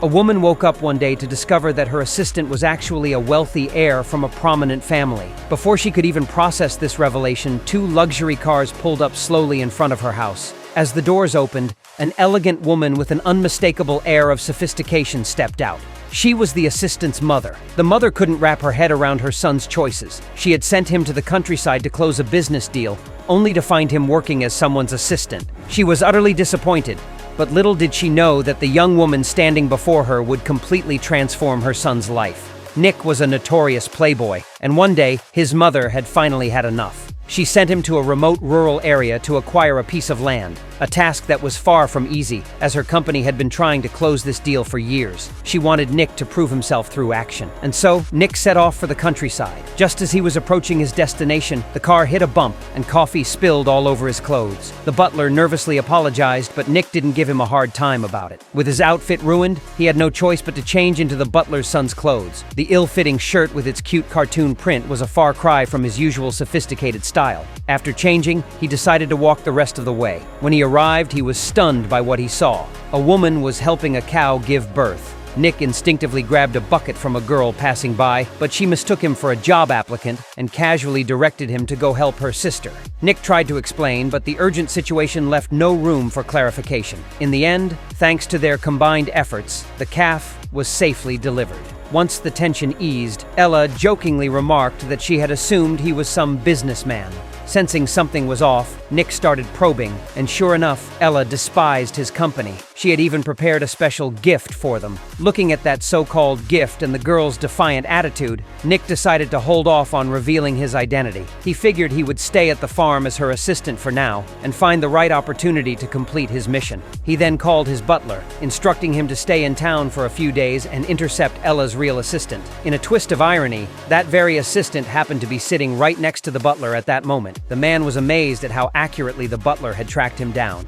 A woman woke up one day to discover that her assistant was actually a wealthy heir from a prominent family. Before she could even process this revelation, two luxury cars pulled up slowly in front of her house. As the doors opened, an elegant woman with an unmistakable air of sophistication stepped out. She was the assistant's mother. The mother couldn't wrap her head around her son's choices. She had sent him to the countryside to close a business deal, only to find him working as someone's assistant. She was utterly disappointed, but little did she know that the young woman standing before her would completely transform her son's life. Nick was a notorious playboy, and one day, his mother had finally had enough. She sent him to a remote rural area to acquire a piece of land, a task that was far from easy, as her company had been trying to close this deal for years. She wanted Nick to prove himself through action. And so, Nick set off for the countryside. Just as he was approaching his destination, the car hit a bump and coffee spilled all over his clothes. The butler nervously apologized, but Nick didn't give him a hard time about it. With his outfit ruined, he had no choice but to change into the butler's son's clothes. The ill-fitting shirt with its cute cartoon print was a far cry from his usual sophisticated style. After changing, he decided to walk the rest of the way. When he arrived, he was stunned by what he saw. A woman was helping a cow give birth. Nick instinctively grabbed a bucket from a girl passing by, but she mistook him for a job applicant and casually directed him to go help her sister. Nick tried to explain, but the urgent situation left no room for clarification. In the end, thanks to their combined efforts, the calf was safely delivered. Once the tension eased, Ella jokingly remarked that she had assumed he was some businessman. Sensing something was off, Nick started probing, and sure enough, Ella despised his company. She had even prepared a special gift for them. Looking at that so-called gift and the girl's defiant attitude, Nick decided to hold off on revealing his identity. He figured he would stay at the farm as her assistant for now, and find the right opportunity to complete his mission. He then called his butler, instructing him to stay in town for a few days and intercept Ella's real assistant. In a twist of irony, that very assistant happened to be sitting right next to the butler at that moment. The man was amazed at how accurately the butler had tracked him down.